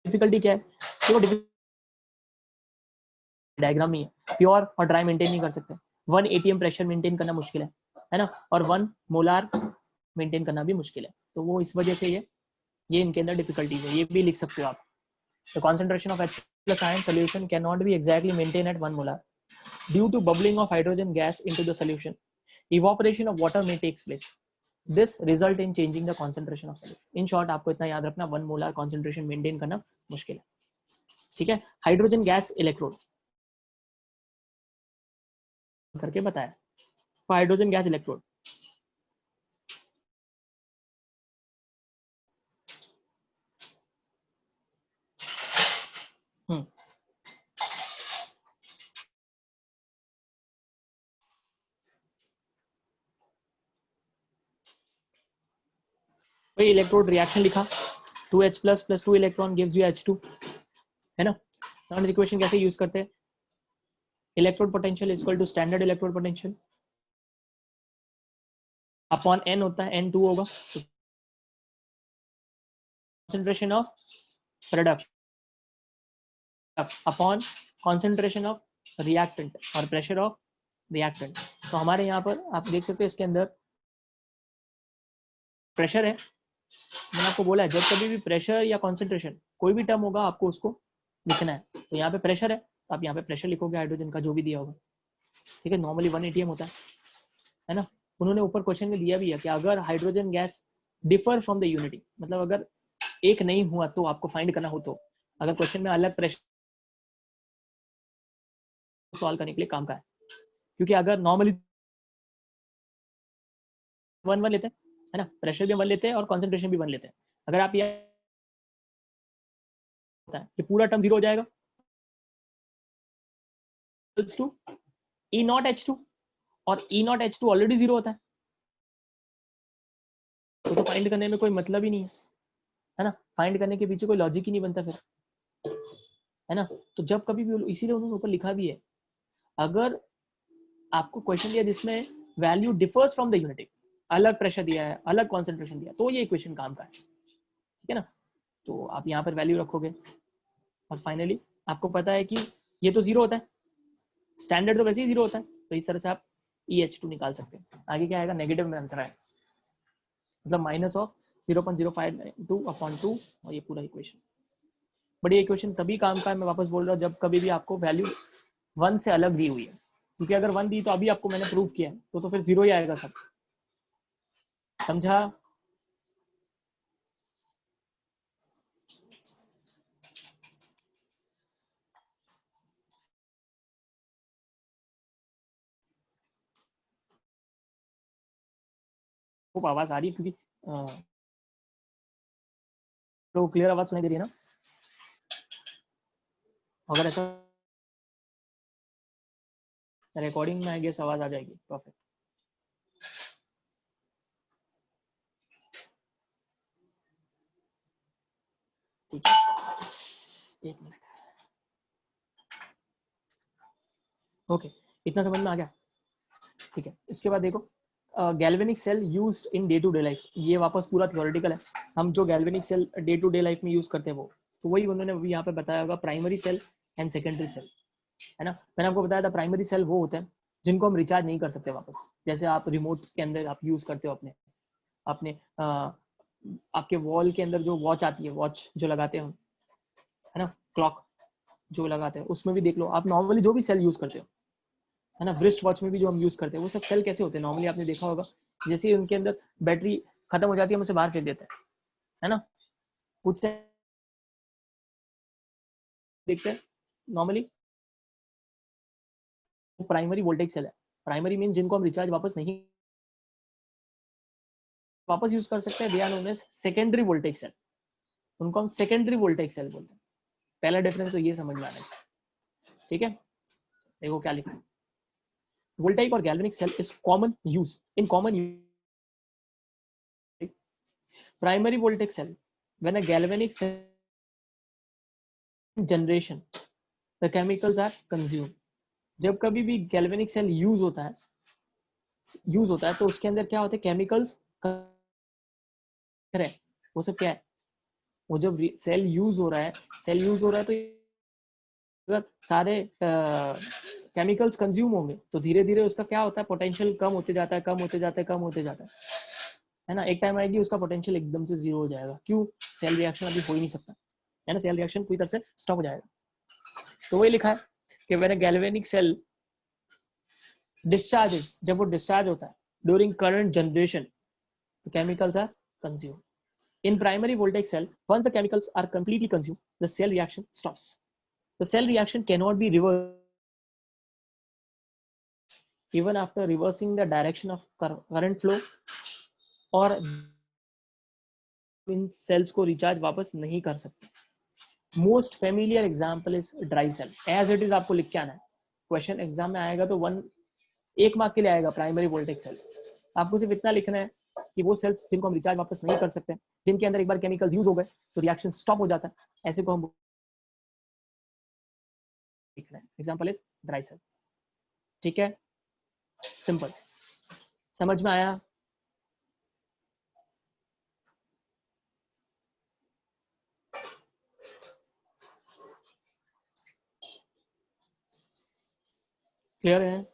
Difficulty क्या है, देखो डायग्राम में है, प्योर और ड्राई मेंटेन नहीं कर सकते, 1 atm प्रेशर मेंटेन करना मुश्किल है ना, और 1 मोलार मेंटेन करना भी मुश्किल है, तो वो इस वजह से ये इनके अंदर डिफिकल्टीज है, ये भी लिख सकते हो आप। The concentration of H plus ion solution cannot be exactly maintained at 1 molar due to bubbling of hydrogen gas into the solution. Evaporation of water may take place. This result in changing the concentration of solution. In short, आपको इतना याद रखना, 1 molar concentration maintain करना मुश्किल है, ठीक है। Hydrogen gas electrode करके बताया, हाइड्रोजन गैस इलेक्ट्रोड वही इलेक्ट्रोड रिएक्शन लिखा, 2H plus plus 2 electron gives you H2, है ना। नाउ इक्वेशन कैसे यूज करते हैं, electrode potential is equal to standard electrode potential upon n होता है, n 2 होगा, concentration of product अपॉन concentration of reactant और pressure of reactant। तो हमारे यहाँ पर आप देख सकते हो इसके अंदर प्रेशर है, मैंने आपको बोला है जब कभी भी प्रेशर या कॉन्सेंट्रेशन कोई भी टर्म होगा आपको उसको लिखना है, तो यहाँ पे प्रेशर है तो आप यहाँ पे प्रेशर लिखोगे हाइड्रोजन का जो भी दिया होगा, ठीक है। नॉर्मली 1 atm होता है ना। उन्होंने ऊपर क्वेश्चन में दिया भी है कि अगर hydrogen gas differ from the unity, मतलब अगर एक नहीं हुआ तो आपको फाइंड करना हो, तो अगर क्वेश्चन में अलग प्रेशर सॉल्व करने के लिए काम का है, क्योंकि अगर नॉर्मली 1 लेते हैं, है ना, प्रेशर भी 1 लेते हैं और कॉन्सेंट्रेशन भी 1 लेते हैं, अगर आप ये होता है कि पूरा टर्म 0 हो जाएगा टू E नॉट H2 और E नॉट H2 ऑलरेडी 0 होता है, तो फाइंड करने में कोई मतलब ही नहीं है ना, फाइंड करने के पीछे कोई लॉजिक ही नहीं बनता फिर, है ना। तो जब कभी भी, इसीलिए उन्होंने ऊपर लिखा भी है, अगर आपको क्वेश्चन दिया जिसमें value differs from the unity, अलग प्रेशर दिया है, अलग कॉन्सेंट्रेशन दिया, तो ये इक्वेशन काम का है, ठीक है ना। तो आप यहाँ पर वैल्यू रखोगे और फाइनली आपको पता है कि ये तो 0 होता है, स्टैंडर्ड तो वैसे ही 0 होता है, तो इस तरह से आप EH2 निकाल सकते हैं। आगे क्या आएगा, नेगेटिव में आंसर है, मतलब माइनस ऑफ 0.0592 अपॉन 2, और ये पूरा इक्वेशन। बट ये इक्वेशन तभी काम का है, मैं वापस बोल रहा हूँ, जब कभी भी आपको वैल्यू 1 से अलग दी हुई है, क्योंकि अगर 1 दी तो अभी आपको मैंने प्रूव किया है, तो फिर 0 ही आएगा सब, समझा। खूब आवाज आ रही है, क्योंकि तो क्लियर आवाज सुनाई दे रही है ना, अगर ऐसा रिकॉर्डिंग में आई गेस आवाज आ जाएगी, परफेक्ट। ठीक है, 1 मिनट, ओके, इतना समझ में आ गया, ठीक है। इसके बाद देखो, galvanic cell used in day to day life, ये वापस पूरा थियोरेटिकल है, हम जो galvanic cell day to day life में यूज करते हैं वो, तो वही उन्होंने भी यहाँ पे बताया होगा, primary cell and secondary cell, है ना। मैंने आपको बताया था प्राइमरी सेल वो होते हैं जिनको हम रिचार्ज नहीं कर सकते वापस, जैसे आप रिमोट के अंदर आप यूज करते हो अपने अपने आपके वॉल के अंदर जो वॉच आती है, वॉच जो लगाते हैं हम, है ना, क्लॉक जो लगाते हैं, उसमें भी देख लो आप, नॉर्मली जो भी सेल यूज करते हो, है ना, ब्रिस्ट वॉच में भी जो हम यूज करते हैं, वो सब सेल कैसे होते हैं, नॉर्मली आपने देखा होगा, जैसे उनके अंदर बैटरी खत्म हो जाती है हम उसे बाहर फेंक देते हैं, है ना। कुछ से देखते हैं नॉर्मली प्राइमरी वोल्टेज सेल है, प्राइमरी मीन जिनको हम रिचार्ज वापस नहीं वापस यूज कर सकते हैं, they are known as secondary voltage cell, उनको हम सेकेंडरी वोल्टेज सेल बोलते हैं। पहला डिफरेंस तो ये समझ में आना चाहिए, ठीक है। देखो क्या लिखा है, वोल्टेइक और galvanic cell is common use in common primary voltage cell when a galvanic cell generation the chemicals are consume. जब कभी भी गैल्वेनिक सेल यूज होता है तो उसके अंदर क्या होता है, केमिकल्स, वो सब क्या है, वो जब सेल यूज हो रहा है, तो अगर सारे केमिकल्स कंज्यूम होंगे तो धीरे धीरे उसका क्या होता है, पोटेंशियल कम होते जाता है, कम होते जाता है, कम होते जाता है ना। एक टाइम आएगी उसका पोटेंशियल एकदम से जीरो हो जाएगा। क्यों? सेल रिएक्शन अभी हो ही नहीं सकता है ना, सेल रिएक्शन पूरी तरह से स्टॉप हो जाएगा। तो वही लिखा है कि when a galvanic cell discharges, जब वो डिस्चार्ज होता है during current generation, the chemicals are consumed. In primary voltaic cell, once the chemicals are completely consumed, the cell reaction stops. The cell reaction cannot be reversed even after reversing the direction of current flow, और इन sales को recharge वापस नहीं कर सकते। Most familiar example is dry cell. As it is आपको लिख के आना है, क्वेश्चन एग्जाम में आएगा तो 1 मार्क के लिए आएगा प्राइमरी वोल्टेज सेल। आपको सिर्फ इतना लिखना है कि वो सेल्स जिनको हम रिचार्ज वापस नहीं कर सकते, जिनके अंदर एक बार केमिकल्स यूज हो गए तो रिएक्शन स्टॉप हो जाता है, ऐसे को हम लिखना है। Example is dry cell. ठीक है, सिंपल, समझ में आया? क्लियर है?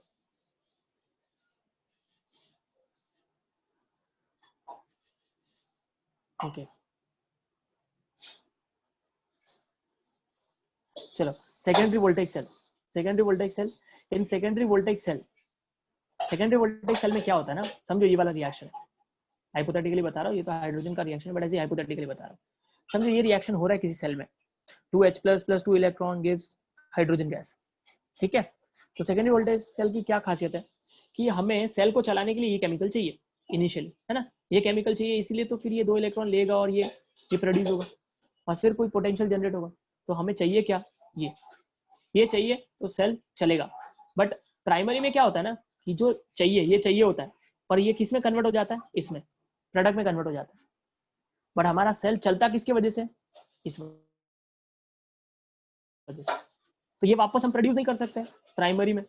ओके, चलो secondary voltage cell. Secondary voltage cell, in secondary voltage cell, secondary voltage cell में क्या होता है ना, समझो ये वाला रिएक्शन है, हाइपोथेटिकली बता रहा हूँ, ये तो हाइड्रोजन का रिएक्शन है बट ऐसे हाइपोथेटिकली बता रहा हूँ। समझो ये रिएक्शन हो रहा है किसी सेल में, 2H plus plus 2 electron gives hydrogen gas. ठीक है, तो सेकेंडरी वोल्टेज सेल की क्या खासियत है कि हमें सेल को चलाने के लिए ये केमिकल चाहिए इनिशियली, है ना, ये केमिकल चाहिए, इसीलिए तो फिर ये 2 इलेक्ट्रॉन लेगा और ये प्रोड्यूस होगा और फिर कोई पोटेंशियल जनरेट होगा। तो हमें चाहिए क्या, ये चाहिए तो सेल चलेगा। बट प्राइमरी में क्या होता है ना कि जो चाहिए ये चाहिए होता है, पर ये किस में कन्वर्ट हो जाता है, इसमें प्रोडक्ट में कन्वर्ट हो जाता है। बट हमारा सेल चलता किसकी वजह से, इस वजह से। तो ये वापस हम प्रोड्यूस नहीं कर सकते प्राइमरी में,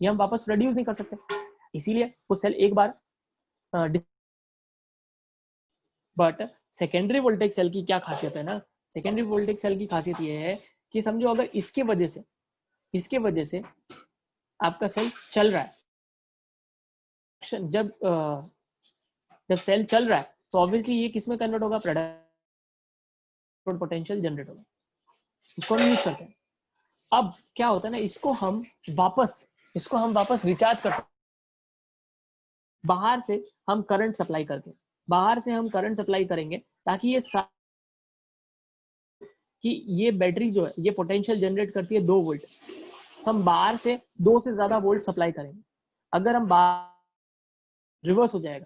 ये हम वापस प्रोड्यूस नहीं कर सकते, इसीलिए वो सेल एक बार बट सेकेंडरी वोल्टेज सेल की क्या खासियत है ना, सेकेंडरी वोल्टेज सेल की खासियत ये है कि समझो अगर इसके वजह से आपका सेल चल रहा है, जब सेल चल रहा है तो ऑब्वियसली ये किस में कन्वर्ट होगा, प्रोडक्ट पोटेंशियल जनरेट होगा, इसको हम यूज करते हैं। अब क्या होता है ना, इसको हम वापस रिचार्ज कर सकते, बाहर से हम करंट सप्लाई करेंगे ताकि ये बैटरी जो है ये पोटेंशियल जनरेट करती है 2 वोल्ट, हम बाहर से 2 से ज्यादा वोल्ट सप्लाई करेंगे। अगर हम रिवर्स हो जाएगा,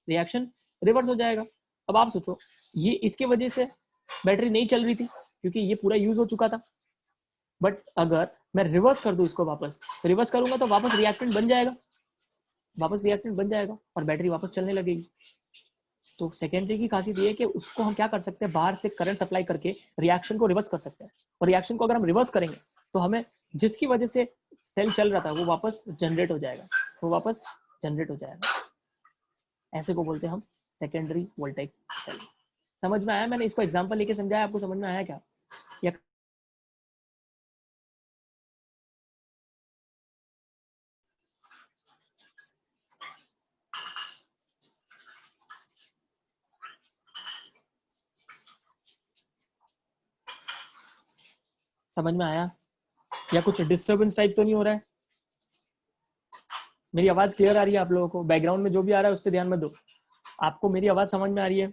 रिएक्शन रिवर्स हो जाएगा। अब आप सोचो ये इसके वजह से बैटरी नहीं चल रही थी क्योंकि ये पूरा यूज हो चुका था, बट अगर मैं रिवर्स कर दूं इसको, वापस रिवर्स करूंगा तो वापस रिएक्टेंट बन जाएगा और बैटरी वापस चलने लगेगी। तो सेकेंडरी की खासियत ये है कि उसको हम क्या कर सकते हैं, बाहर से करंट सप्लाई करके रिएक्शन को रिवर्स कर सकते हैं, और रिएक्शन को अगर हम रिवर्स करेंगे तो हमें जिसकी वजह से सेल चल रहा था वो वापस जनरेट हो जाएगा, ऐसे को बोलते हैं हम सेकेंडरी वोल्टेज सेल। समझ में आया? मैंने इसको एग्जांपल लेके समझाया, आपको समझ में आया क्या? या समझ में आया? या कुछ डिस्टर्बेंस टाइप तो नहीं हो रहा है? मेरी आवाज क्लियर आ रही है आप लोगों को? बैकग्राउंड में जो भी आ रहा है उस पर ध्यान मत दो। आपको मेरी आवाज समझ में आ रही है?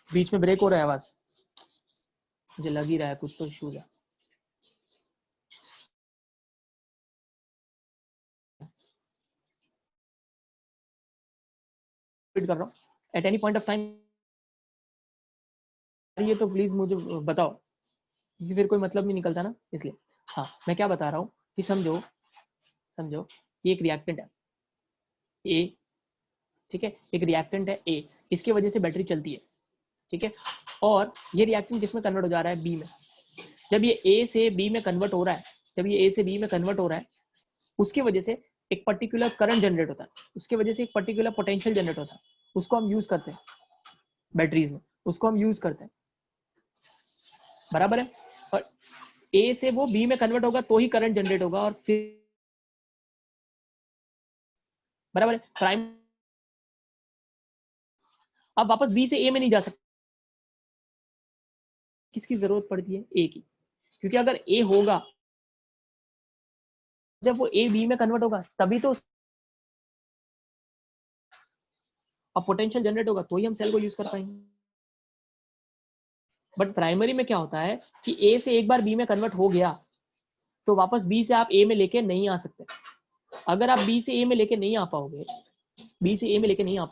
बीच में ब्रेक हो रहा है आवाज, मुझे लग ही रहा है कुछ तो इश्यूज है। कर रहा हूँ at any point of time, ये तो प्लीज मुझे बताओ, क्योंकि फिर कोई मतलब नहीं निकलता ना, इसलिए। हाँ, मैं क्या बता रहा हूँ कि समझो ये एक रिएक्टेंट है ए, ठीक है, एक रिएक्टेंट है ए, इसकी वजह से बैटरी चलती है, ठीक है, और ये रिएक्टेंट किसमें कन्वर्ट हो जा रहा है, बी में। जब ये ए से बी में कन्वर्ट हो रहा है, उसकी वजह से एक पर्टिकुलर करंट जनरेट होता है, उसकी वजह से एक पर्टिकुलर पोटेंशियल जनरेट होता है, उसको हम यूज करते हैं बैटरीज में, उसको हम यूज करते हैं, बराबर है। और ए से वो बी में कन्वर्ट होगा तो ही करंट जनरेट होगा, और फिर बराबर है। प्राइम अब वापस बी से ए में नहीं जा सकते, किसकी जरूरत पड़ती है, ए की, क्योंकि अगर ए होगा, जब वो ए बी में कन्वर्ट होगा तभी तो अब पोटेंशियल जनरेट होगा, तो ही हम सेल को यूज कर पाएंगे। बट प्राइमरी में क्या होता है कि ए से एक बार बी में कन्वर्ट हो गया तो वापस बी से आप ए में लेके नहीं आ सकते। अगर आप बी से ए में लेके नहीं आ पाओगे, बी से ए में लेके नहीं आ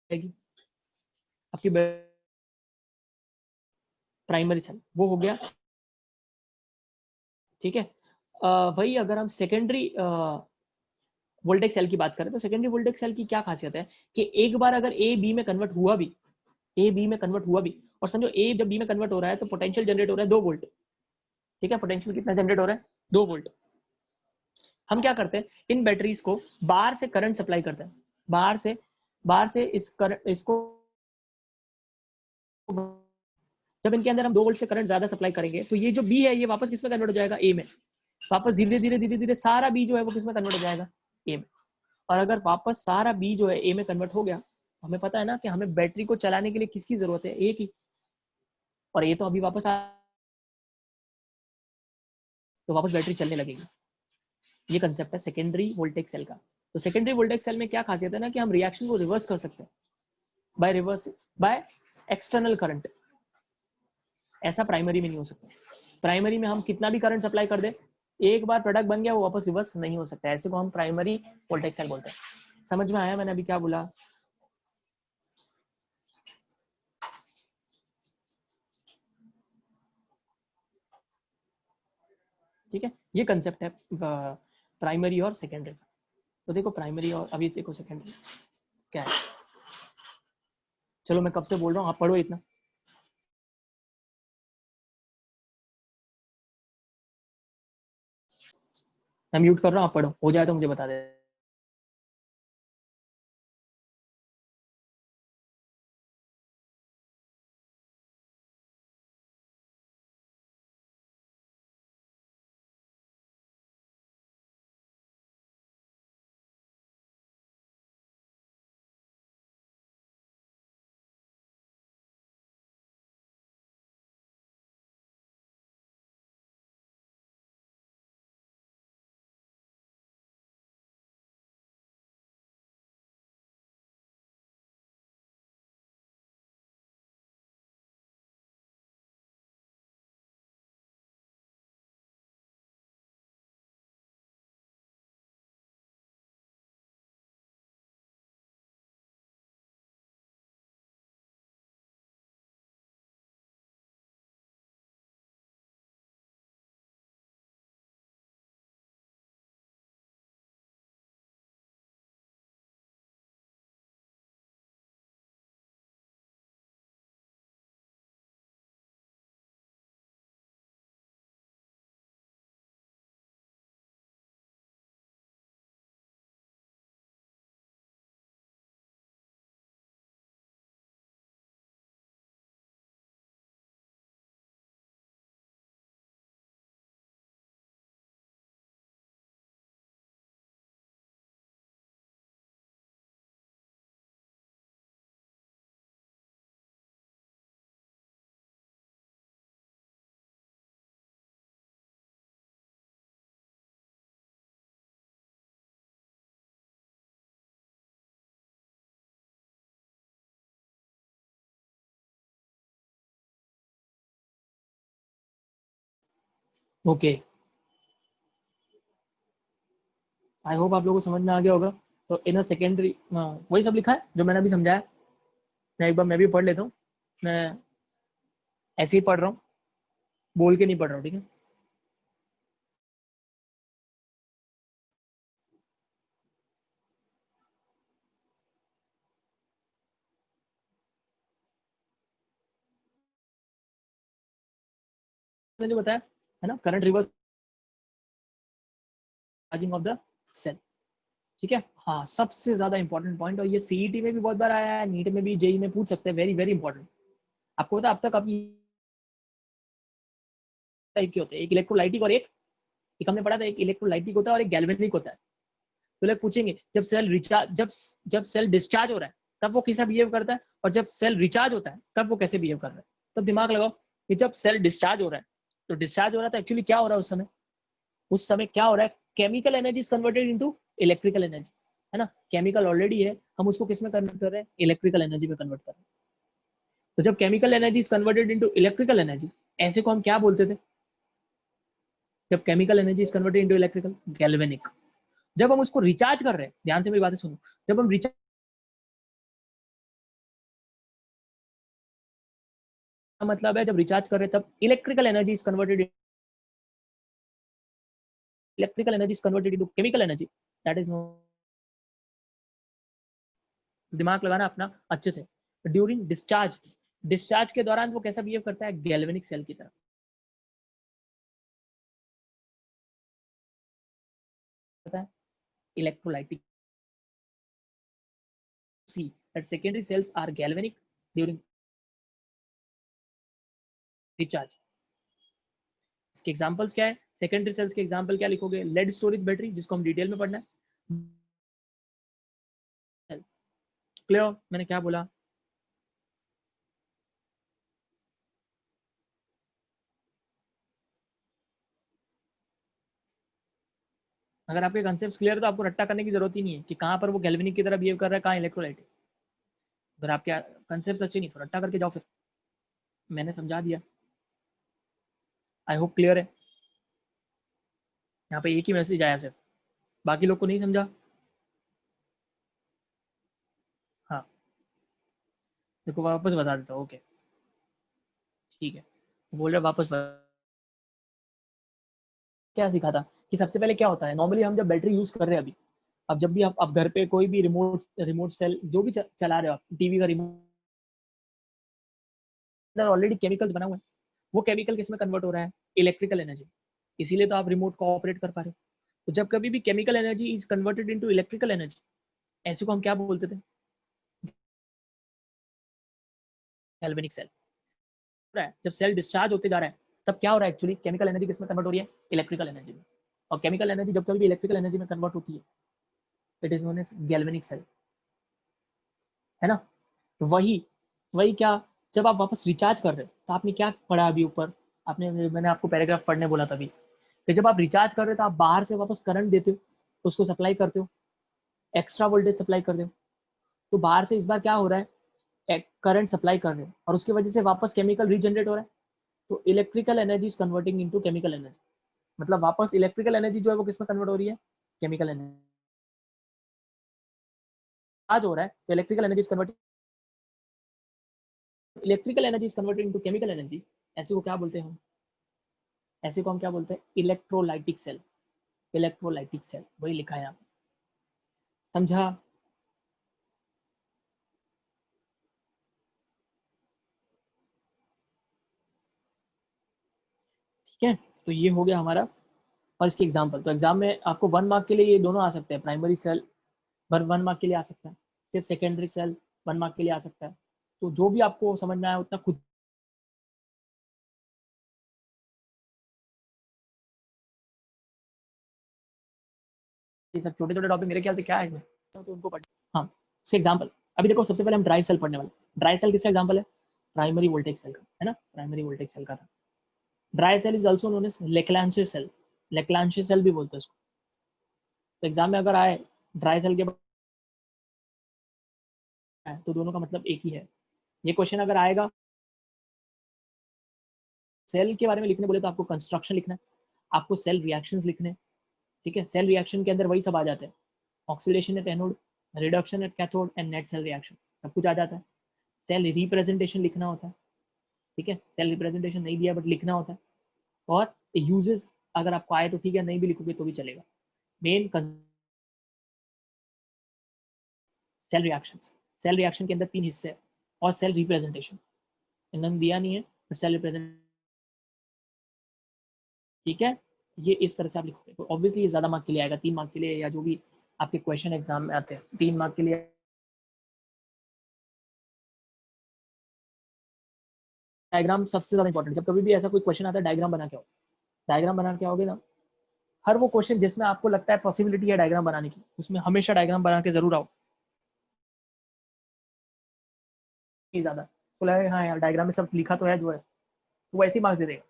पाएगी आपकी प्राइमरी सेल, वो हो गया, ठीक है। भाई अगर हम सेकेंडरी वोल्टेज सेल की बात करें तो सेकेंडरी वोल्टेज सेल की क्या खासियत है कि एक बार अगर ए बी में कन्वर्ट हुआ भी, ए बी में कन्वर्ट हुआ भी, और समझो ए जब बी में कन्वर्ट हो रहा है तो पोटेंशियल जनरेट हो रहा है 2 वोल्ट, ठीक है, पोटेंशियल कितना जनरेट हो रहा है 2 वोल्ट। हम क्या करते हैं, इन बैटरीज को बाहर से करंट सप्लाई करते हैं, बाहर से इसको जब इनके अंदर हम 2 वोल्ट से करंट ज्यादा सप्लाई करेंगे तो ये जो बी है ये वापस किसमें कन्वर्ट हो जाएगा, ए में। वापस धीरे धीरे सारा बी जो है वो किसमें कन्वर्ट हो जाएगा, ए में। और अगर वापस सारा बी जो है ए में कन्वर्ट हो गया, हमें पता है ना कि हमें बैटरी को चलाने के लिए किसकी जरूरत है, ए की, और ये तो अभी वापस तो वापस बैटरी चलने लगेगी। ये कंसेप्ट है सेकेंडरी वोल्टेज सेल का। तो सेकेंडरी वोल्टेज सेल में क्या खासियत है ना कि हम रिएक्शन को रिवर्स कर सकते हैं बाय एक्सटर्नल करंट। ऐसा प्राइमरी में नहीं हो सकता। प्राइमरी में हम कितना भी करंट सप्लाई कर दे, एक बार प्रोडक्ट बन गया वो वापस रिवर्स नहीं हो सकता। ऐसे को हम प्राइमरी वोल्टेज सेल बोलते हैं। समझ में आया मैंने अभी क्या बोला? ठीक है, ये कंसेप्ट है प्राइमरी और सेकेंडरी का। तो देखो प्राइमरी और अभी देखो सेकेंडरी क्या है। चलो मैं कब से बोल रहा हूँ, आप पढ़ो इतना। मैं म्यूट कर रहा हूँ, आप पढ़ो, हो जाए तो मुझे बता दे। ओके, आई होप आप लोगों को समझ में आ गया होगा। तो इन सेकेंडरी वही सब लिखा है जो मैंने अभी समझाया। मैं एक बार मैं भी पढ़ लेता हूँ। मैं ऐसे ही पढ़ रहा हूँ, बोल के नहीं पढ़ रहा हूँ, ठीक है। मैंने जो बताया है ना, current reverse charging of the cell. ठीक है, हाँ सबसे ज्यादा इंपॉर्टेंट पॉइंट, और ये सीईटी में भी बहुत बार आया है, नीट में भी, जेई में पूछ सकते हैं, वेरी वेरी इंपॉर्टेंट। आपको पता है अब तक अब टाइप के होते हैं, एक इलेक्ट्रोलाइटिक और एक हमने पढ़ा था, एक इलेक्ट्रोलाइटिक होता है और एक गैल्वेनिक होता है। तो लोग पूछेंगे जब सेल रिचार्ज, जब सेल डिस्चार्ज हो रहा है तब वो कैसा बिहेव करता है, और जब सेल रिचार्ज होता है तब वो कैसे बिहेव कर रहा है। तो दिमाग लगाओ कि जब सेल डिस्चार्ज हो रहा है, तो डिस्चार्ज हो रहा था एक्चुअली क्या हो रहा है उस समय, उस समय क्या हो रहा है, chemical energy is converted into electrical energy, है ना। केमिकल ऑलरेडी है, हम उसको किस में कन्वर्ट कर रहे हैं, इलेक्ट्रिकल एनर्जी में कन्वर्ट कर रहे हैं। तो जब chemical energy is converted into electrical energy, ऐसे को हम क्या बोलते थे, जब chemical energy is converted into electrical, galvanic. जब हम उसको रिचार्ज कर रहे हैं, ध्यान से मेरी बातें सुनो, जब हम रिचार्ज मतलब है जब रिचार्ज कर रहे हैं तब electrical energy is converted, electrical energy is converted into chemical energy, that is no. दिमाग लगाना अपना अच्छे से। ड्यूरिंग डिस्चार्ज, डिस्चार्ज के दौरान वो कैसा बिहेव करता है, गैल्वेनिक सेल की तरह, पता है, electrolytic. See that secondary cells are galvanic during discharge. इसके एग्जांपल्स क्या है, सेकेंडरी सेल्स के एग्जांपल क्या लिखोगे, लेड स्टोरेज बैटरी, जिसको हम डिटेल में पढ़ना है। क्लियर, मैंने क्या बोला, अगर आपके कंसेप्ट क्लियर है तो आपको रट्टा करने की जरूरत ही नहीं है कि कहाँ पर वो गैल्वेनिक की तरह बिहेव कर रहा है, कहाँ इलेक्ट्रोलाइटिक। अगर आपके कंसेप्ट अच्छे नहीं तो रट्टा करके जाओ, फिर मैंने समझा दिया, आई होप क्लियर है। यहाँ पे एक ही मैसेज आया सिर्फ, बाकी लोग को नहीं समझा। हाँ देखो वापस बता देता हूँ, ओके ठीक है। बोल रहे वापस क्या सीखा था कि सबसे पहले क्या होता है, नॉर्मली हम जब बैटरी यूज कर रहे हैं अभी, अब जब भी आप घर पे कोई भी रिमोट रिमोट सेल जो भी चला रहे हो आप, टीवी का रिमोट, ऑलरेडी केमिकल्स बना हुआ है, वो केमिकल किस में कन्वर्ट हो रहा है, इलेक्ट्रिकल एनर्जी, इसीलिए तो आप रिमोट को ऑपरेट कर पा रहे हो। तो जब कभी भी chemical energy is converted into electrical energy, ऐसे को हम क्या बोलते थे, गैल्वेनिक सेल। जब सेल डिस्चार्ज होते जा रहा है तब क्या हो रहा है, एक्चुअली केमिकल एनर्जी किस में कन्वर्ट हो रही है, इलेक्ट्रिकल एनर्जी में। और केमिकल एनर्जी जब कभी भी इलेक्ट्रिकल एनर्जी में कन्वर्ट होती है, it is known as galvanic cell, है ना। तो वही वही क्या, जब आप वापस रिचार्ज कर रहे हो तो आपने क्या पढ़ा अभी ऊपर, आपने, मैंने आपको पैराग्राफ पढ़ने बोला था अभी, कि जब आप रिचार्ज कर रहे हो तो आप बाहर से वापस करंट देते हो, उसको सप्लाई करते हो, एक्स्ट्रा वोल्टेज सप्लाई कर दो। तो बाहर से इस बार क्या हो रहा है, करंट सप्लाई कर रहे हो और उसकी वजह से वापस केमिकल रीजनरेट हो रहा है। तो electrical energy is converting into chemical energy, मतलब वापस इलेक्ट्रिकल एनर्जी जो है वो किस में कन्वर्ट हो रही है, केमिकल एनर्जी। आज हो रहा है तो electrical energy is converting, electrical energy is converted into chemical energy. ऐसे को क्या बोलते हैं हम, ऐसे को हम क्या बोलते हैं, इलेक्ट्रोलाइटिक सेल, इलेक्ट्रोलाइटिक सेल वही लिखा है यहाँ पे, समझा। ठीक है, तो ये हो गया हमारा। और इसके एग्जाम्पल, तो एग्जाम में आपको 1 मार्क के लिए ये दोनों आ सकते हैं, प्राइमरी सेल 1 मार्क के लिए आ सकता है, सिर्फ सेकेंडरी सेल 1 मार्क के लिए आ सकता है। तो जो भी आपको समझ में आया उतना खुद, ये सब छोटे छोटे टॉपिक मेरे ख्याल से क्या है इसमें, तो उनको पढ़, हाँ उसके एग्जाम्पल। अभी देखो सबसे पहले हम ड्राई सेल पढ़ने वाले, ड्राई सेल किसका एग्जाम्पल है, प्राइमरी वोल्टेज सेल का, है ना, प्राइमरी वोल्टेज सेल का था। Dry cell is also known as Leclanche's cell, Leclanche's cell भी बोलते हैं उसको। तो एग्जाम में अगर आए ड्राई सेल के बाद तो दोनों का मतलब एक ही है। ये क्वेश्चन अगर आएगा सेल के बारे में लिखने बोले तो आपको कंस्ट्रक्शन लिखना है, आपको सेल रिएक्शंस लिखने हैं, ठीक है। सेल रिएक्शन के अंदर वही सब आ जाते हैं, oxidation at anode, reduction at cathode and net cell reaction, सब कुछ आ जाता है। सेल रिप्रेजेंटेशन लिखना होता है, ठीक है, सेल रिप्रेजेंटेशन नहीं दिया बट लिखना होता है। और यूजेस अगर आपको आए तो ठीक है, नहीं भी लिखोगे तो भी चलेगा। Main cell reaction, cell reaction के अंदर 3 हिस्से हैं, और सेल रिप्रेजेंटेशन इन्होंने दिया नहीं है, बट सेल रिप्रेजेंट, ठीक है। ये इस तरह से आप लिखोगे तो ऑब्वियसली ये ज्यादा मार्क के लिए आएगा, 3 मार्क के लिए या जो भी आपके क्वेश्चन एग्जाम में आते हैं 3 मार्क के लिए। डायग्राम सबसे ज्यादा इंपॉर्टेंट, जब कभी भी ऐसा कोई क्वेश्चन आता है डायग्राम बना के आओ। डायग्राम बना के आओगे ना, हर वो क्वेश्चन जिसमें आपको लगता है पॉसिबिलिटी है डायग्राम बनाने की, उसमें हमेशा डायग्राम बना के जरूर आओ। ज्यादा तो लगे हाँ यार डायग्राम में सब लिखा तो है जो है, तो वैसे ही मार्क्स दे देगा,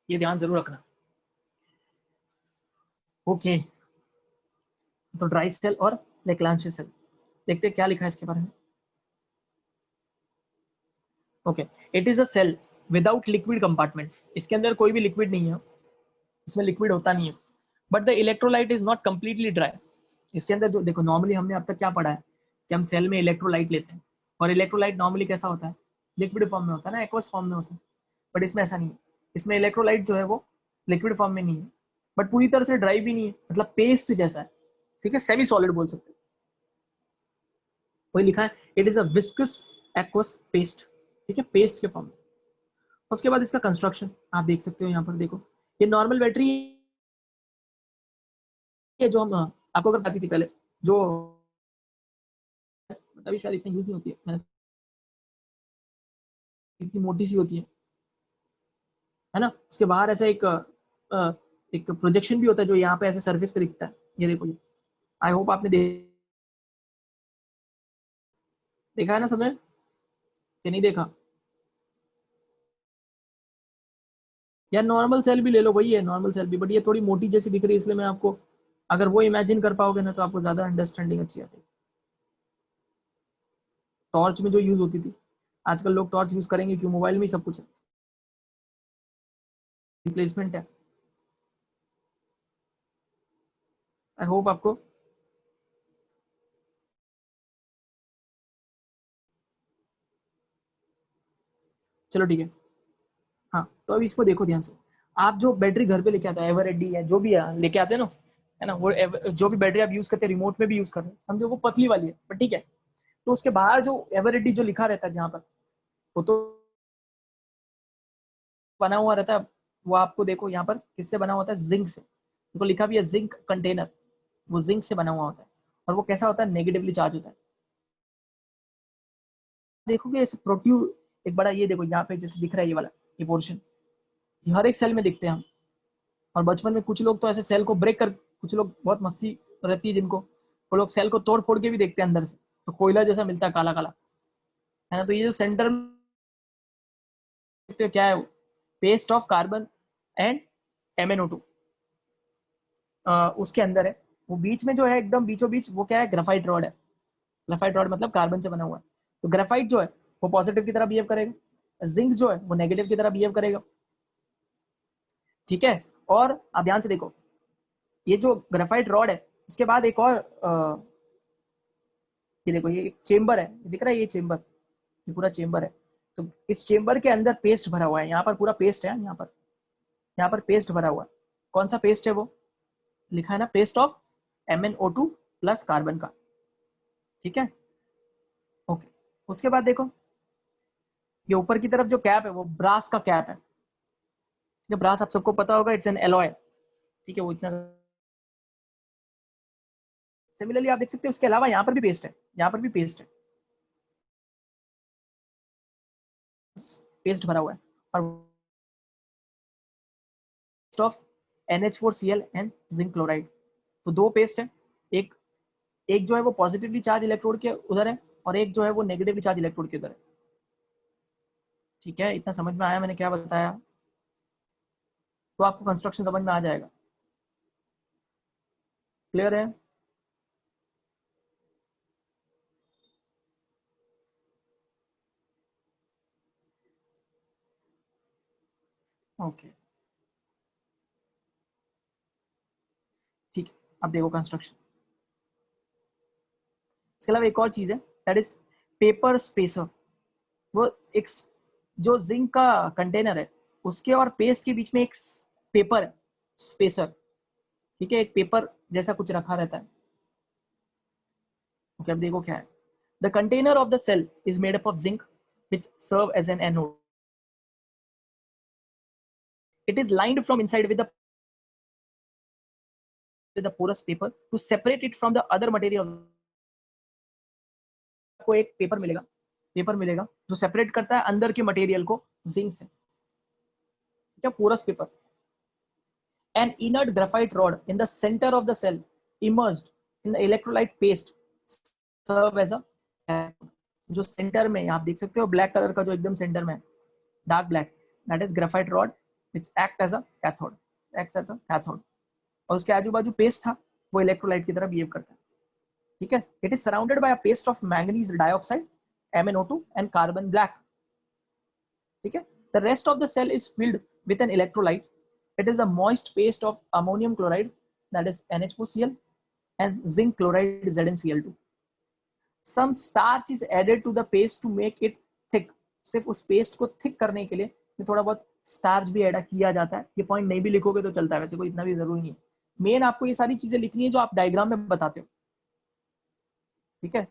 ये ध्यान जरूर रखना। ओके, तो ड्राई सेल और लेक्लांचे सेल, देखते हैं क्या लिखा है इसके बारे में। Okay, it is a cell without liquid compartment, इसके अंदर कोई भी लिक्विड नहीं है, इसमें लिक्विड होता नहीं है, but the electrolyte is not completely dry. इसके अंदर जो देखो, नॉर्मली हमने अब तक क्या पढ़ा है कि हम सेल में इलेक्ट्रोलाइट लेते हैं, और इलेक्ट्रोलाइट नॉर्मली कैसा होता है, लिक्विड फॉर्म में होता है ना, एक्वस फॉर्म में होता है, बट इसमें ऐसा नहीं है। इसमें इलेक्ट्रोलाइट जो है वो लिक्विड फॉर्म में नहीं है, बट पूरी तरह से ड्राई भी नहीं है, मतलब पेस्ट जैसा है, ठीक है, सेमी सॉलिड बोल सकते हैं। वही लिखा है, it is a viscous aqueous paste, ठीक है, पेस्ट के फॉर्म में। उसके बाद इसका कंस्ट्रक्शन आप देख सकते हो यहाँ पर, देखो ये नॉर्मल बैटरी है जो हम आपको अगर बताती थी पहले, जो अभी शायद इतनी यूज नहीं होती है, मैंने इतनी मोटी सी होती है ना, उसके बाहर ऐसा एक प्रोजेक्शन भी होता है जो यहाँ पे ऐसे सरफेस पे दिखता है, ये देखो ये, आई होप आपने देखा है ना समय कि नहीं देखा यार। नॉर्मल सेल भी ले लो, वही है नॉर्मल सेल भी, बट ये थोड़ी मोटी जैसी दिख रही है, इसलिए मैं आपको, अगर वो इमेजिन कर पाओगे ना तो आपको ज्यादा अंडरस्टैंडिंग अच्छी आ जाएगी। टॉर्च में जो यूज होती थी, आजकल लोग टॉर्च यूज करेंगे क्यों, मोबाइल में ही सब कुछ है, रिप्लेसमेंट है। आई होप आपको, चलो ठीक है। हाँ तो अब इसको देखो ध्यान से, आप जो बैटरी घर पे लेके आते हो, एवररेडी है जो भी है लेके आते हैं ना, है ना, वो जो भी बैटरी आप यूज करते हैं रिमोट में भी यूज कर रहे हैं, समझो वो पतली वाली है, पर ठीक है, तो उसके बाहर जो एवररेडी जो लिखा रहता है जहाँ पर, वो तो बना हुआ रहता है, वो आपको देखो यहाँ पर किससे बना होता है, जिंक से, देखो लिखा भी है जिंक कंटेनर, वो जिंक से बना हुआ होता है, और वो कैसा होता है, नेगेटिवली चार्ज होता है। देखोगे इस प्रोट्यू, एक बड़ा ये देखो यहाँ पे जैसे दिख रहा है ये वाला, ये पोर्शन, ये हर एक सेल में दिखते हैं हम। और बचपन में कुछ लोग तो ऐसे सेल को ब्रेक कर, कुछ लोग बहुत मस्ती रहती है जिनको, वो लोग सेल को तोड़ फोड़ के भी देखते हैं अंदर से, तो कोयला जैसा मिलता है काला काला, है ना, तो ये जो सेंटर में देखते हो क्या है, paste of carbon and MnO2 उसके अंदर है। वो बीच में जो है एकदम बीचों बीच, वो क्या है, ग्राफाइट रॉड है। ग्राफाइट रॉड मतलब कार्बन से बना हुआ है, तो ग्राफाइट जो है वो पॉजिटिव की तरह बिहेव करेगा, जिंक जो है वो नेगेटिव की तरह बिहेव करेगा, ठीक है। और आप ध्यान से देखो, ये जो ग्राफाइट रॉड है, उसके बाद एक और ये देखो, ये चेम्बर है, दिख रहा है ये चेम्बर, ये पूरा चेम्बर है, तो इस चेम्बर के अंदर पेस्ट भरा हुआ है, यहाँ पर पूरा पेस्ट है, यहाँ पर पेस्ट भरा हुआ है। कौन सा पेस्ट है वो, लिखा है ना, paste of MnO2 plus carbon का, ठीक है, ओके। उसके बाद देखो, ये ऊपर की तरफ जो कैप है वो ब्रास का कैप है, जो ब्रास आप सबको पता होगा, इट्स एन एलॉय, ठीक है, वो इतना। सिमिलरली आप देख सकते हैं उसके अलावा यहाँ पर भी पेस्ट है, यहाँ पर भी पेस्ट है, पेस्ट भरा हुआ है, और of NH4Cl and zinc chloride, तो दो पेस्ट है, एक एक जो है वो पॉजिटिवली चार्ज इलेक्ट्रोड के उधर है, और एक जो है वो नेगेटिवली चार्ज इलेक्ट्रोड के उधर है, ठीक है, इतना समझ में आया मैंने क्या बताया, तो आपको कंस्ट्रक्शन समझ में आ जाएगा, क्लियर है। ओके, ठीक है, अब देखो कंस्ट्रक्शन, इसके अलावा एक और चीज है, दैट इज पेपर स्पेसर। वो एक जो जिंक का कंटेनर है, उसके और पेस्ट के बीच में एक पेपर है, स्पेसर, ठीक है, एक पेपर जैसा कुछ रखा रहता है, ओके। अब देखो क्या है, the container of the cell is made up of zinc which serve as an anode. It is lined from inside with a the porous paper to separate it from the other material. आपको एक paper मिलेगा जो separate करता है अंदर के material को zinc से, क्या porous paper. An inert graphite rod in the center of the cell immersed in the electrolyte paste serve as a cathode. जो सेंटर में आप देख सकते हो ब्लैक कलर का जो एकदम सेंटर में dark black, that is graphite rod which act as a cathode, acts as a cathode. और उसके आजू बाजू पेस्ट था वो इलेक्ट्रोलाइट की तरह बिहेव करता है. ठीक है. It is surrounded by a paste of manganese dioxide MnO2 and carbon black. ठीक है. The rest of the cell is filled with an electrolyte. It is a moist paste of ammonium chloride that is NH4Cl and zinc chloride ZnCl2. Some starch is added to the paste to make it thick. सिर्फ उस paste को thick करने के लिए थोड़ा बहुत starch भी add किया जाता है. ये पॉइंट नहीं भी लिखोगे तो चलता है, वैसे कोई इतना भी जरूरी नहीं है. मेन आपको ये सारी चीजें लिखनी है जो आप डायग्राम में बताते हो. ठीक है.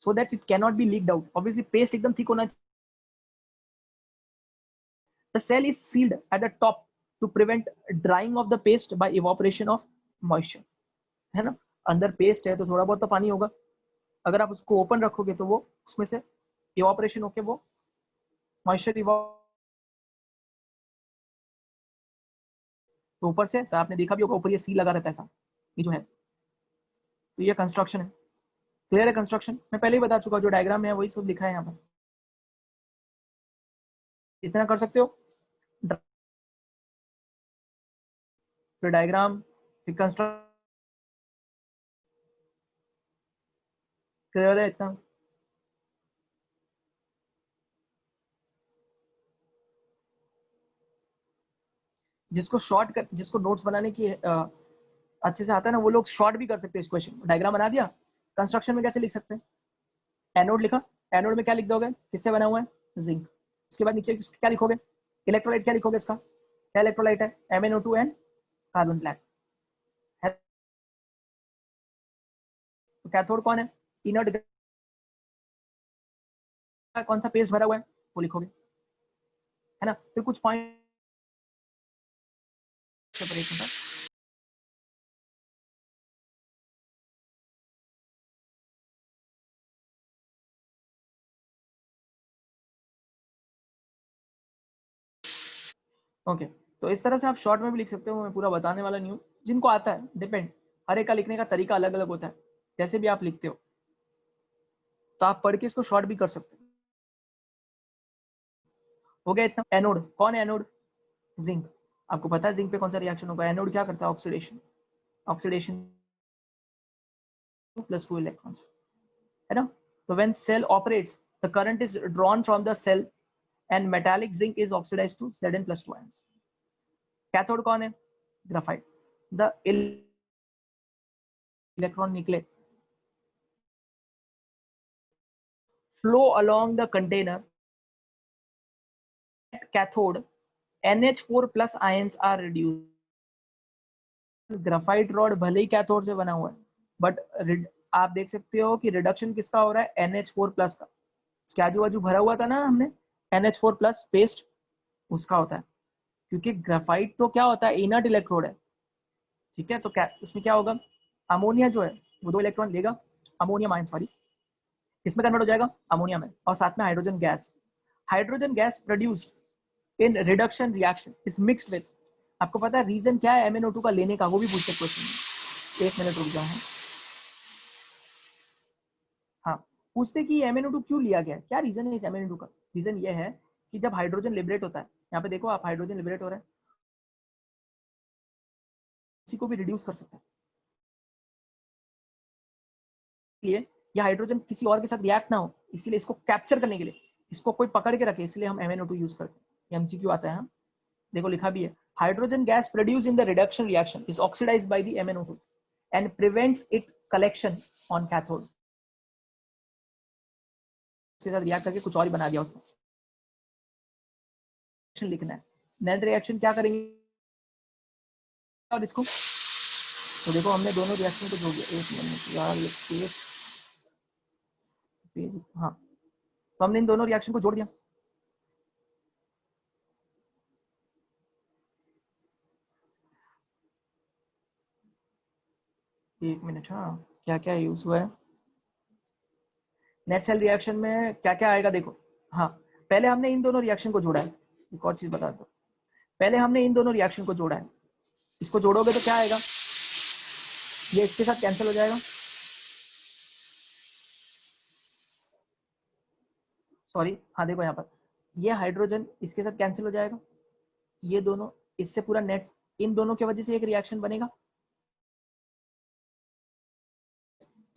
so that it cannot be leaked out. Obviously paste एकदम thick होना चाहिए. The cell is sealed at the top to prevent drying of the paste by evaporation of moisture. है ना. अंदर पेस्ट है तो थोड़ा बहुत तो पानी होगा. अगर आप उसको ओपन रखोगे तो वो उसमें से इवापोरेशन होके वो मॉइस्चर तो ऊपर से आपने देखा भी होगा ऊपर ये सी लगा रहता है ऐसा, ये जो है. तो ये कंस्ट्रक्शन है. क्लियर है कंस्ट्रक्शन. मैं पहले ही बता चुका हूं जो डायग्राम में है वही सब लिखा है यहाँ पर. इतना कर सकते हो. फिर डायग्राम, फिर कंस्ट्रक्ट. क्लियर है इतना. जिसको शॉर्ट कर, जिसको नोट्स बनाने की अच्छे से आता है ना वो लोग शॉर्ट भी कर सकते हैं इस क्वेश्चन. डायग्राम बना दिया. कंस्ट्रक्शन में कैसे लिख सकते हैं. एनोड लिखा. एनोड में क्या लिख दोगे, किससे बना हुआ है, जिंक. उसके बाद नीचे क्या लिखोगे, इलेक्ट्रोलाइट क्या लिखोगे, इसका क्या इलेक्ट्रोलाइट है, MnO2 एंड कार्बन ब्लैक. तो कैथोड कौन है, इनर्ट कौन सा पेस्ट भरा हुआ है वो लिखोगे, है ना. फिर कुछ पॉइंट सेपरेशन का. ओके. तो इस तरह से आप शॉर्ट में भी लिख सकते हो. मैं पूरा बताने वाला नहीं हूँ. जिनको आता है डिपेंड, हर एक का लिखने का तरीका अलग अलग होता है. जैसे भी आप लिखते हो तो आप पढ़ के इसको शॉर्ट भी कर सकते हो गया इतना. एनोड कौन है, एनोड जिंक. आपको पता है जिंक पे कौन सा रिएक्शन होगा. एनोड क्या करता है, ऑक्सीडेशन. ऑक्सीडेशन +2 इलेक्ट्रॉन्स, है ना. तो when cell operates the current is drawn from the cell and metallic zinc is oxidized to Zn+2 ions. Cathode कौन है, ग्राफाइट. द इलेक्ट्रॉन निकले flow along the container at cathode NH4+ ions are reduced. Graphite rod भले ही cathode से बना हुआ है but आप देख सकते हो कि रिडक्शन किसका हो रहा है, NH4+ का. उसके आजू बाजू भरा हुआ था ना हमने NH4+ पेस्ट, उसका होता है. क्योंकि ग्राफाइट तो क्या होता है, इनर्ट इलेक्ट्रोड है. ठीक है. तो क्या उसमें क्या होगा, अमोनिया जो है वो 2 इलेक्ट्रॉन लेगा, अमोनियम आयन सॉरी, इसमें कन्वर्ट हो जाएगा अमोनिया में, और साथ में hydrogen gas. Hydrogen gas produced in reduction reaction is mixed with. आपको पता है रीजन क्या है MnO2 का लेने का, वो भी पूछते क्वेश्चन. 1 मिनट रुक जाओ. हाँ, पूछते कि MnO2 क्यों लिया गया, क्या रीजन है इस MnO2 का. रीजन ये है कि जब हाइड्रोजन लिबरेट होता है, यहाँ पे देखो आप, हाइड्रोजन लिबरेट हो रहा है, इसी को भी रिड्यूस कर सकते हैं. इसलिए ये हाइड्रोजन किसी और के साथ रिएक्ट ना हो, इसीलिए इसको कैप्चर करने के लिए इसको कोई पकड़ के रखे, इसलिए हम MnO2 यूज करते हैं. MCQ आता है. देखो लिखा भी है, hydrogen gas produced in the reduction reaction is oxidized by the MnO2 and prevents it collection on cathode. इसके साथ रिएक्ट करके कुछ और ही बना दिया उसने. लिखना है नेट रिएक्शन क्या करेंगे और इसको, तो देखो हमने दोनों रिएक्शन को जोड़ दिया. 1 मिनट यार ये पेज, हाँ, तो हमने इन दोनों रिएक्शन को जोड़ दिया. एक मिनट, हाँ क्या क्या यूज हुआ है नेट सेल रिएक्शन में, क्या क्या आएगा देखो। हाँ, पहले हमने इन दोनों रिएक्शन को जोड़ा है। एक और चीज बता दो, पहले हमने इन दोनों रिएक्शन को जोड़ा है। इसको जोड़ोगे तो क्या आएगा, ये इसके साथ कैंसिल हो जाएगा, सॉरी हाँ देखो यहाँ पर, ये हाइड्रोजन इसके साथ कैंसिल हो जाएगा, ये दोनों, इससे पूरा नेट, इन दोनों की वजह से एक रिएक्शन बनेगा,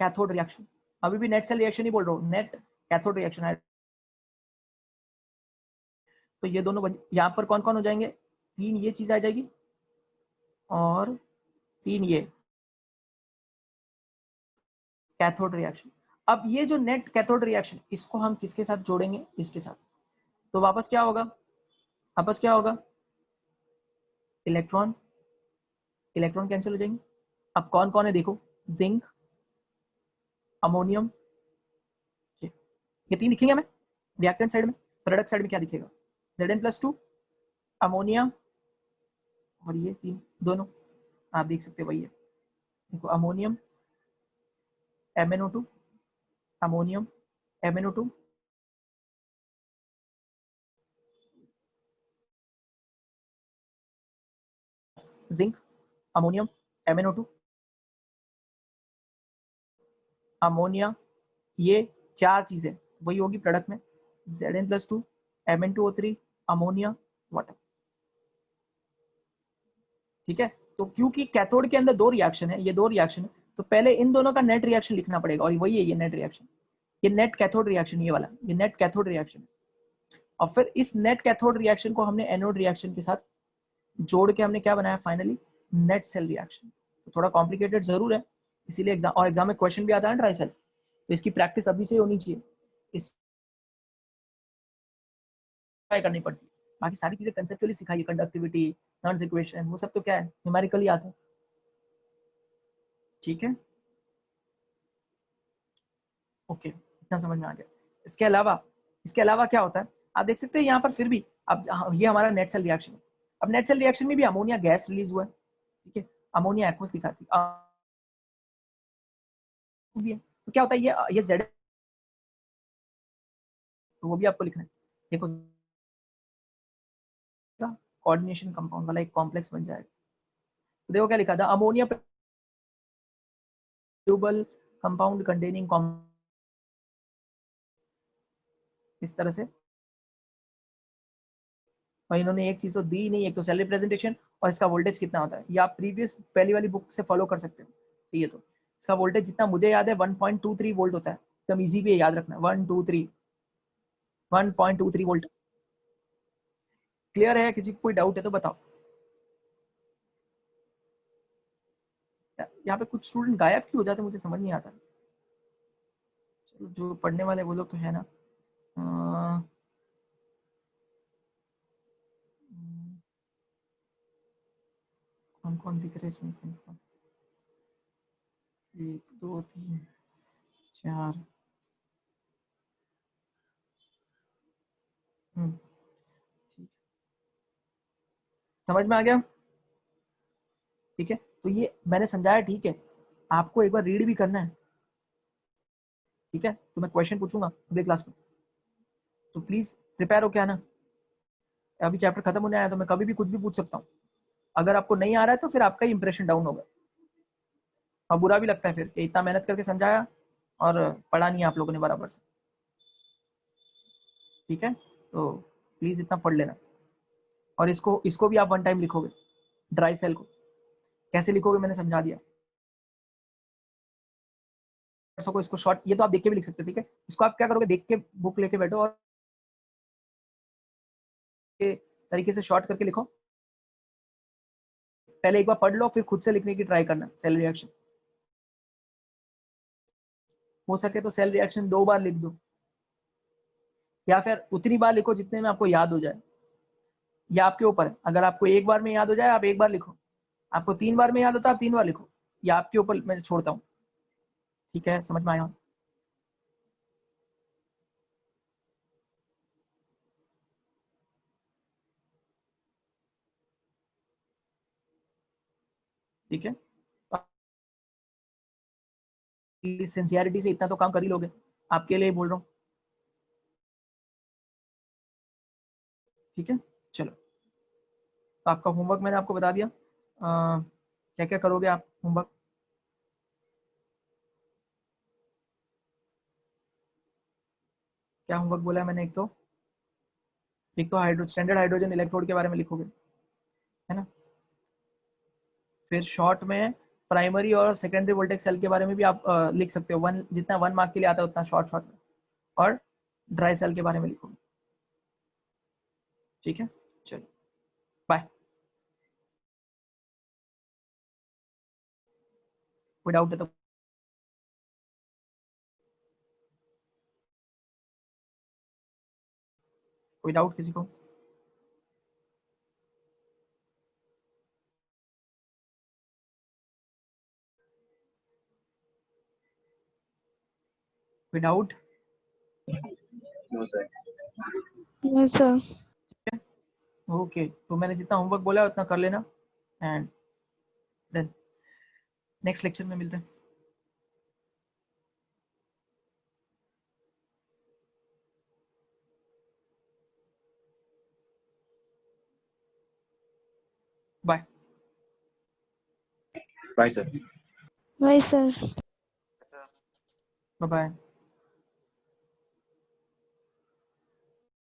कैथोड रिएक्शन। अभी भी नेट सेल रिएक्शन ही बोल रहा हूँ, नेट कैथोड रिएक्शन है। तो ये दोनों यहाँ पर कौन कौन हो जाएंगे, तीन ये चीज आ जाएगी और तीन ये कैथोड रिएक्शन। अब ये जो नेट कैथोड रिएक्शन, इसको हम किसके साथ जोड़ेंगे, इसके साथ, तो वापस क्या होगा, वापस क्या होगा, इलेक्ट्रॉन, इलेक्ट्रॉन कैंसिल हो जाएंगे। अब कौन कौन है देखो, जिंक, अमोनियम, ये तीन दिखेंगे हमें रिएक्टेंट साइड में। प्रोडक्ट साइड में क्या दिखेगा, Zn+2, अमोनिया, और ये तीन दोनों आप देख सकते हो, वही है देखो, ammonium MnO2, ammonium MnO2, zinc, ammonium MnO2, ammonia, ये चार चीजें वही होगी प्रोडक्ट में, Zn+2, Mn2O3, अमोनिया, वाटर। ठीक है, तो क्योंकि कैथोड के अंदर दो रिएक्शन है, ये दो रिएक्शन है, तो पहले इन दोनों का नेट रिएक्शन लिखना पड़ेगा, और वही है ये नेट रिएक्शन, ये नेट कैथोड रिएक्शन, ये वाला ये नेट कैथोड रिएक्शन। और फिर इस नेट कैथोड रिएक्शन को हमने एनोड रिएक्शन के साथ जोड़ के हमने क्या बनाया फाइनली, नेट सेल रिएक्शन। तो थोड़ा कॉम्प्लिकेटेड जरूर है, इसीलिए एग्जाम, और एग्जाम में क्वेश्चन भी आता है ट्राई सेल, तो इसकी प्रैक्टिस अभी से होनी चाहिए, इस ट्राई करनी पड़ती है। बाकी सारी चीजें कंसेप्चुअली सिखाइए, कंडक्टिविटी, नॉन इक्वेशन, वो सब तो क्या है न्यूमेरिकली आता है। ठीक है, ओके, इतना समझ में आ गया। इसके अलावा क्या होता है, आप देख सकते हैं यहाँ पर फिर भी, अब ये हमारा नेट सेल रिएक्शन है। अब नेट सेल रिएक्शन में भी अमोनिया गैस रिलीज हुआ है, ठीक है, अमोनिया एक्वस दिखाती है, तो क्या होता है, ये जेड, तो वो भी आपको लिखना है, देखो कोऑर्डिनेशन कंपाउंड वाला एक कॉम्प्लेक्स बन जाएगा। तो देखो क्या लिखा था, अमोनिया ट्यूबल कंपाउंड कंटेनिंग, इस तरह से। और इन्होंने एक चीज तो दी नहीं, एक तो सेल रिप्रेजेंटेशन, और इसका वोल्टेज कितना होता है, ये आप प्रीवियस पहली वाली बुक से फॉलो कर सकते हो। ठीक है, तो इसका वोल्टेज जितना मुझे याद है 1.23 वोल्ट होता है, एकदम इजी भी है याद रखना, 1.23 वोल्ट। क्लियर है, किसी को कोई डाउट है तो बताओ। यहाँ पे कुछ स्टूडेंट गायब क्यों हो जाते हैं, मुझे समझ नहीं आता। चलो, जो पढ़ने वाले वो लोग तो है ना। कौन कौन दिख रहे हैं इसमें, कौन कौन, 1 2 3 4, ठीक, समझ में आ गया। ठीक है, तो ये मैंने समझाया, ठीक है, आपको एक बार रीड भी करना है। ठीक है, तो मैं क्वेश्चन पूछूंगा अगले क्लास में, तो प्लीज प्रिपेयर हो क्या ना। अभी चैप्टर खत्म होने आया, तो मैं कभी भी कुछ भी पूछ सकता हूँ। अगर आपको नहीं आ रहा है तो फिर आपका ही इंप्रेशन डाउन होगा, और बुरा भी लगता है फिर कि इतना मेहनत करके समझाया और पढ़ा नहीं आप लोगों ने बराबर से। ठीक है, तो प्लीज इतना पढ़ लेना, और इसको इसको भी आप वन टाइम लिखोगे, ड्राई सेल को कैसे लिखोगे मैंने समझा दिया। को इसको शॉर्ट, ये तो आप देख के भी लिख सकते हो, ठीक है, इसको आप क्या करोगे, देख के बुक लेके बैठो और तरीके से शॉर्ट करके लिखो। पहले एक बार पढ़ लो, फिर खुद से लिखने की ट्राई करना सेल रिएक्शन। हो सके तो सेल रिएक्शन 2 बार लिख दो, या फिर उतनी बार लिखो जितने में आपको याद हो जाए, या आपके ऊपर है। अगर आपको एक बार में याद हो जाए आप एक बार लिखो, आपको 3 बार में याद होता है आप 3 बार लिखो, या आपके ऊपर, मैं छोड़ता हूँ। ठीक है, समझ में आया। ठीक है। सिंसियरिटी से इतना तो काम कर ही लोगे, आपके लिए बोल रहा हूँ। ठीक है, चलो तो आपका होमवर्क मैंने आपको बता दिया। क्या क्या करोगे आप होमवर्क? क्या होमवर्क बोला है मैंने? एक तो स्टैंडर्ड हाइड्रोजन इलेक्ट्रोड के बारे में लिखोगे, है ना। फिर शॉर्ट में प्राइमरी और सेकेंडरी वोल्टेज सेल के बारे में भी आप लिख सकते हो, जितना 1 मार्क के लिए आता है उतना शॉर्ट शॉर्ट में, और ड्राई सेल के बारे में लिखोगे। ठीक है, चलो बाय। कोई डाउट है तो कोई डाउट किसी को? कोई doubt? No sir. Yes sir. Okay, तो मैंने जितना होमवर्क बोला है उतना कर लेना, एंड देन नेक्स्ट लेक्चर में मिलते हैं। Bye bye sir. Bye sir. Bye bye.